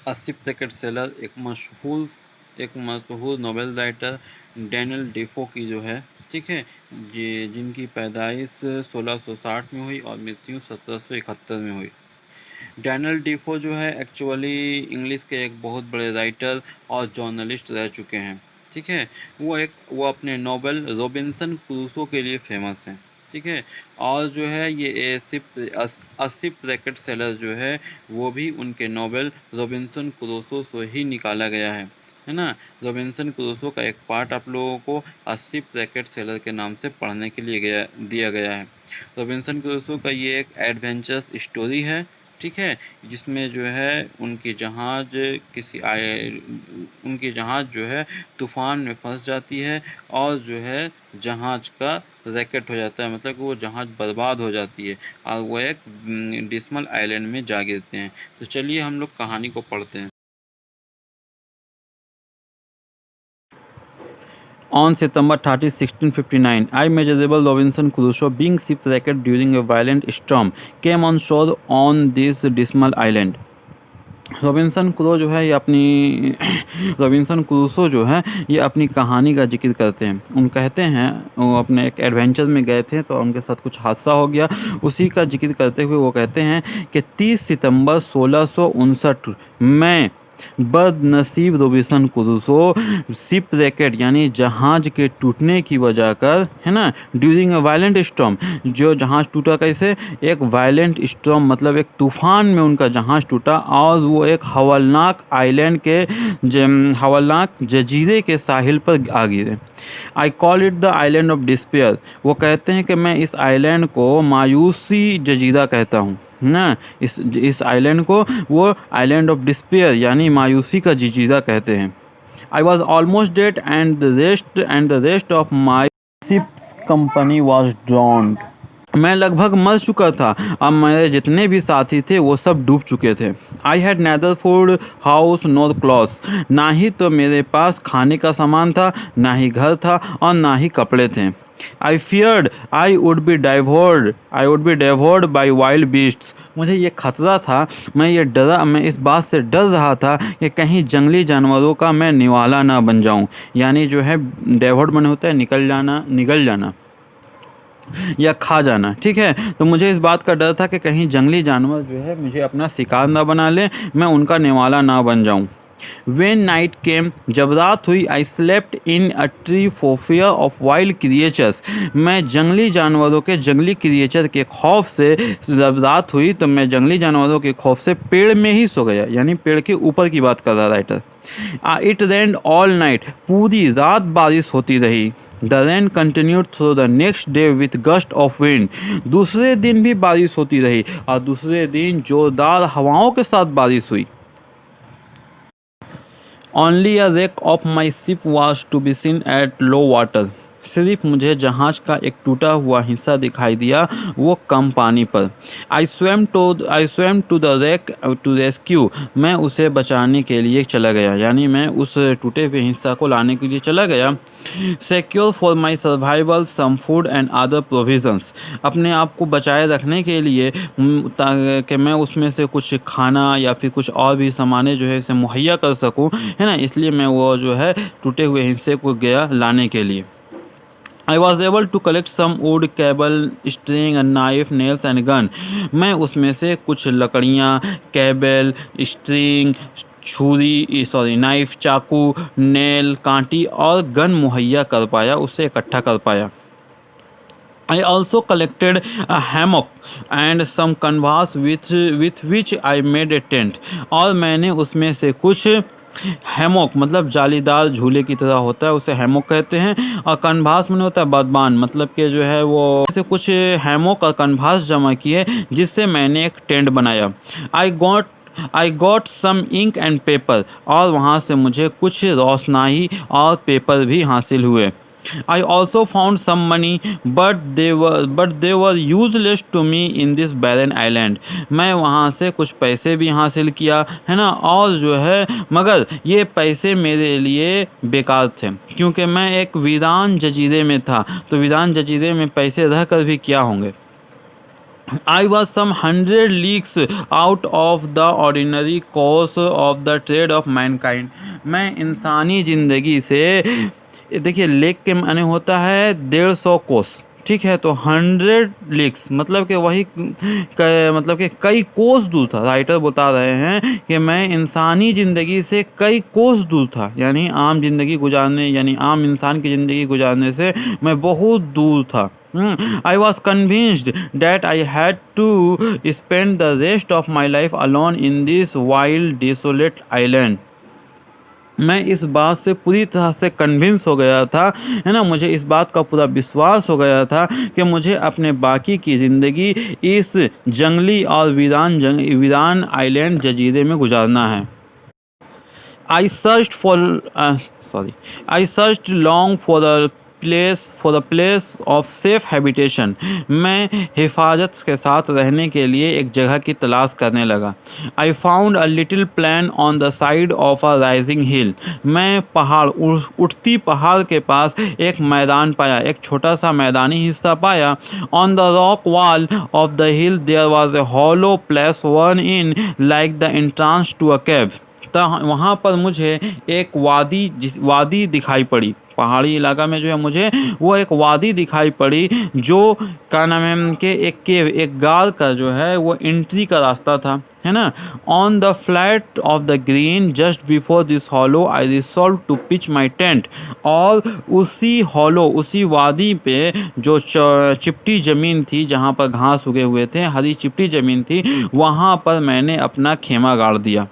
Asif ज़ैकेट seller एक मशहूर novel writer Daniel Dafoe की जो है, ठीक है, ये जिनकी पैदाइश 1660 में हुई और मृत्यु 1771 में हुई। डैनियल डेफो जो है एक्चुअली इंग्लिश के एक बहुत बड़े राइटर और जर्नलिस्ट रह चुके हैं, ठीक है। वो अपने नोवेल रॉबिन्सन क्रूसो के लिए फेमस हैं, ठीक है। और जो है ये आसिफ ज़ैकेट सेलर जो है वो भी उनके नोवेल रॉबिन्सन क्रूसो से ही निकाला गया है ना। रॉबिन्सन क्रूसो का एक पार्ट आप लोगों को आसिफ ज़ैकेट सेलर के नाम से पढ़ने के लिए दिया गया है। रॉबिन्सन क्रूसो का ये एक एडवेंचरस स्टोरी है, ठीक है, जिसमें जो है उनकी जहाज उनकी जहाज जो है तूफान में फंस जाती है और जो है जहाज का रैकेट हो जाता है, मतलब कि वो जहाज बर्बाद हो जाती है और वो एक डिस्मल आइलैंड में जा गिरते हैं। तो चलिए हम लोग कहानी को पढ़ते हैं। On September 30, 1659, I, Major Robinson Crusoe, being shipwrecked during a violent storm, came on shore on this dismal island. Robinson Crusoe जो है ये अपनी रॉबिन्सन क्रूसो जो है ये अपनी कहानी का जिक्र करते हैं। उन कहते हैं वो अपने एक एडवेंचर में गए थे तो उनके साथ कुछ हादसा हो गया, उसी का जिक्र करते हुए वो कहते हैं कि 30 सितंबर 1659 में बदनसीब रॉबिन्सन क्रूसो शिप रैकेट यानी जहाज के टूटने की वजह कर, है ना, ड्यूरिंग अ वायलेंट स्टॉर्म, जो जहाज टूटा कैसे, एक वायलेंट स्टॉर्म मतलब एक तूफान में उनका जहाज टूटा और वो एक हवलनाक आइलैंड के हवलनाक जजीरे के साहिल पर आ गिरे। I call it the island of despair, वो कहते हैं कि मैं इस आइलैंड को मायूसी जजीरा कहता हूँ ना। इस आइलैंड को वो आइलैंड ऑफ डिस्पेयर यानी मायूसी का जजीरा कहते हैं। I was almost dead and the rest of my ships company was ड्रॉन्ड, मैं लगभग मर चुका था, अब मेरे जितने भी साथी थे वो सब डूब चुके थे। I had neither food house NOR clothes, ना ही तो मेरे पास खाने का सामान था, ना ही घर था और ना ही कपड़े थे। I feared I would be devoured by wild beasts, मुझे ये खतरा था, मैं इस बात से डर रहा था कि कहीं जंगली जानवरों का मैं निवाला ना बन जाऊं, यानी जो है डेवोर्ड बने होता है निगल जाना या खा जाना, ठीक है। तो मुझे इस बात का डर था कि कहीं जंगली जानवर जो है मुझे अपना शिकार ना बना ले, मैं उनका निवाला ना बन जाऊं। When night came, जब रात हुई, I slept in a tree for fear of wild creatures, मैं जंगली जानवरों के जंगली क्रिएचर के खौफ से, जब रात हुई तो मैं जंगली जानवरों के खौफ से पेड़ में ही सो गया, यानी पेड़ के ऊपर की बात कर रहा writer. It rained all night, पूरी रात बारिश होती रही। The rain continued through the next day with gust of wind, दूसरे दिन भी बारिश होती रही और दूसरे दिन जोरदार हवाओं के साथ बारिश हुई। Only a wreck of my ship was to be seen at low water, सिर्फ मुझे जहाज का एक टूटा हुआ हिस्सा दिखाई दिया, वो कम पानी पर। I swam to the wreck to rescue, मैं उसे बचाने के लिए चला गया, यानी मैं उस टूटे हुए हिस्सा को लाने के लिए चला गया। Secure for my survival some food and other provisions, अपने आप को बचाए रखने के लिए ताकि मैं उसमें से कुछ खाना या फिर कुछ और भी सामानें जो है इसे मुहैया कर सकूं, है ना, इसलिए मैं वो जो है टूटे हुए हिस्से को गया लाने के लिए। I was able to collect some wood, cable, string, a knife, nails and gun. मैं उसमें से कुछ लकड़ियाँ, केबल, स्ट्रिंग, नाइफ, चाकू, नेल, कांटी और गन मुहैया कर पाया, उसे इकट्ठा कर पाया। I also collected a hammock and some canvas with which I made a tent. और मैंने उसमें से कुछ हैमोक मतलब जालीदार झूले की तरह होता है, उसे हैमोक कहते हैं, और कन्भास में होता है बादबान, मतलब कि जो है वो ऐसे कुछ हैमोक और कन्भास जमा किए जिससे मैंने एक टेंट बनाया। I got some ink and paper, और वहाँ से मुझे कुछ रोशनाई और पेपर भी हासिल हुए। I also found some money, but they were useless to me in this barren island. मैं वहाँ से कुछ पैसे भी हासिल किया, है ना, और जो है मगर ये पैसे मेरे लिए बेकार थे, क्योंकि मैं एक वीरान जजीरे में था, तो वीरान जजीरे में पैसे रह कर भी क्या होंगे। I was some 100 leagues out of the ordinary course of the trade of mankind. मैं इंसानी ज़िंदगी से, देखिए लेक के माने होता है 150 कोस, ठीक है, तो 100 लीग्स मतलब कि वही मतलब कि कई कोस दूर था। राइटर बता रहे हैं कि मैं इंसानी ज़िंदगी से कई कोस दूर था, यानी आम ज़िंदगी गुजारने, यानी आम इंसान की ज़िंदगी गुजारने से मैं बहुत दूर था। I was convinced that I had to spend the rest of my life alone in this wild, desolate island. मैं इस बात से पूरी तरह से कन्विंस हो गया था, है ना, मुझे इस बात का पूरा विश्वास हो गया था कि मुझे अपने बाकी की ज़िंदगी इस जंगली और वीरान आइलैंड जजीरे में गुजारना है। I searched for I searched long for a place of safe habitation. मैं हिफाजत के साथ रहने के लिए एक जगह की तलाश करने लगा। I found a little plain on the side of a rising hill. मैं उठती पहाड़ के पास एक मैदान पाया, एक छोटा सा मैदानी हिस्सा पाया। On the rock wall of the hill there was a hollow place worn in like the entrance to a cave. तो वहाँ पर मुझे एक वादी दिखाई पड़ी। पहाड़ी इलाका में जो है मुझे वो एक वादी दिखाई पड़ी, जो क्या नाम है कि एक गार का जो है वो एंट्री का रास्ता था, है ना। On the flat of the green just before this hollow I resolve to pitch my tent. और उसी वादी पे जो चिपटी ज़मीन थी, जहाँ पर घास उगे हुए थे, हरी चिपटी ज़मीन थी, वहाँ पर मैंने अपना खेमा गाड़ दिया।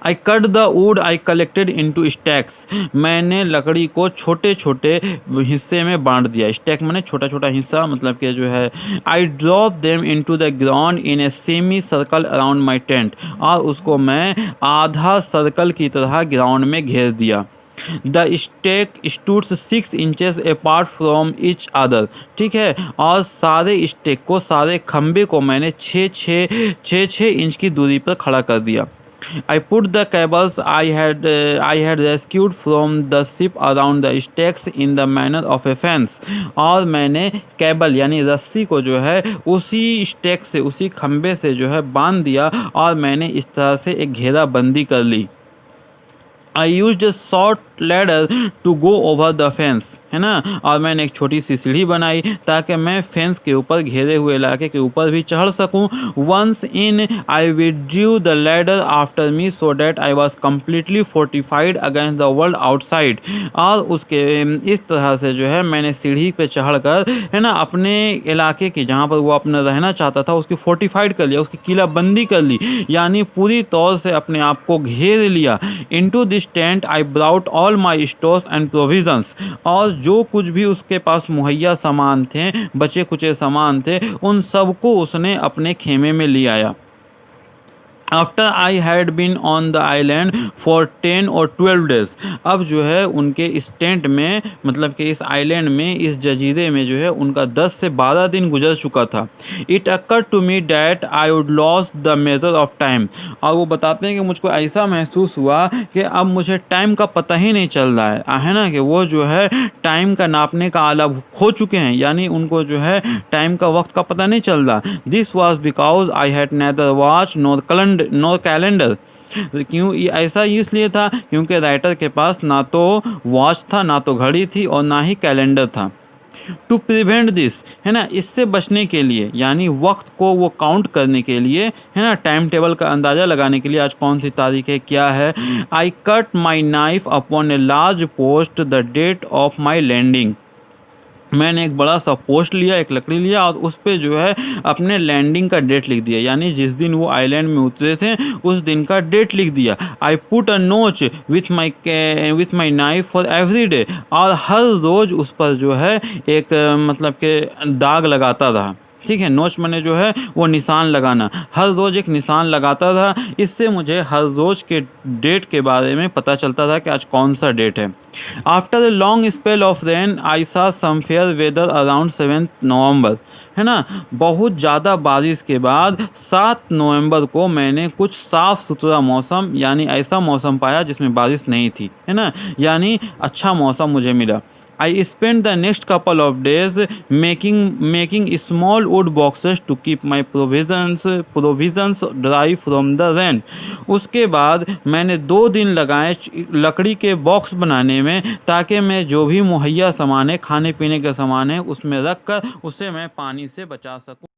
I cut the wood I collected into stacks. मैंने लकड़ी को छोटे छोटे हिस्से में बांट दिया। स्टैक मैंने छोटा छोटा हिस्सा, मतलब कि जो है I dropped them into the ground in a semi circle around my tent. और उसको मैं आधा सर्कल की तरह ग्राउंड में घेर दिया। The stake stood 6 inches apart from each other, ठीक है, और सारे स्टेक को, सारे खंबे को मैंने 6 इंच की दूरी पर खड़ा कर दिया। I put the cables I had rescued from the ship around the stakes in the manner of a fence. और मैंने केबल यानी रस्सी को जो है उसी स्टेक से, उसी खंबे से जो है बांध दिया, और मैंने इस तरह से एक घेराबंदी कर ली। I used a short ladder to go over the fence, है ना, और मैंने एक छोटी सी सीढ़ी बनाई ताकि मैं फेंस के ऊपर, घेरे हुए इलाके के ऊपर भी चढ़ सकूं। Once in, I withdrew the ladder after me so that I was completely fortified against the world outside. और उसके इस तरह से जो है मैंने सीढ़ी पे चढ़कर, है ना, अपने इलाके की, जहाँ पर वो अपना रहना चाहता था, उसकी फोर्टिफाइड कर लिया, उसकी किलाबंदी कर ली, यानी पूरी तौर से अपने आप को घेर लिया। Into this tent I brought all my stores and provisions. और जो कुछ भी उसके पास मुहैया सामान थे, बचे कुचे सामान थे, उन सबको उसने अपने खेमे में ले आया। After I had been on the island for 10 or 12 days. अब जो है उनके इस टेंट में, मतलब कि इस आइलैंड में, इस जजीरे में जो है उनका 10 से 12 दिन गुजर चुका था। It occur to me that I would lose the measure of time. और वो बताते हैं कि मुझको ऐसा महसूस हुआ कि अब मुझे टाइम का पता ही नहीं चल रहा है ना, कि वो जो है टाइम का नापने का आला खो चुके हैं, यानी उनको जो है टाइम का वक्त का पता नहीं चल रहा। This was because I had neither watch nor calendar. क्यों ऐसा इसलिए था क्योंकि राइटर के पास ना तो वॉच था, ना तो घड़ी थी, और ना ही कैलेंडर था। टू प्रिवेंट दिस, है ना, इससे बचने के लिए, यानी वक्त को वो काउंट करने के लिए, है ना, टाइम टेबल का अंदाज़ा लगाने के लिए, आज कौन सी तारीख है, क्या है। I cut my knife upon a large post the date of my landing. मैंने एक बड़ा सा पोस्ट लिया, एक लकड़ी लिया, और उस पर जो है अपने लैंडिंग का डेट लिख दिया, यानी जिस दिन वो आइलैंड में उतरे थे उस दिन का डेट लिख दिया। आई पुट अ नोच with my knife for every day. और हर रोज़ उस पर जो है एक मतलब के दाग लगाता रहा, ठीक है। नोच मैंने जो है वो निशान लगाना, हर रोज़ एक निशान लगाता था। इससे मुझे हर रोज़ के डेट के बारे में पता चलता था कि आज कौन सा डेट है। After a long spell of rain आई सा सम फेयर वेदर अराउंड 7 नवंबर, है ना, बहुत ज़्यादा बारिश के बाद 7 नवंबर को मैंने कुछ साफ़ सुथरा मौसम, यानी ऐसा मौसम पाया जिसमें बारिश नहीं थी, है ना, यानी अच्छा मौसम मुझे मिला। I spent the next couple of days making small wood boxes to keep my provisions dry from the rain. उसके बाद मैंने 2 दिन लगाए लकड़ी के बॉक्स बनाने में, ताकि मैं जो भी मुहैया सामान है, खाने पीने के सामान है, उसमें रख कर उसे मैं पानी से बचा सकूं।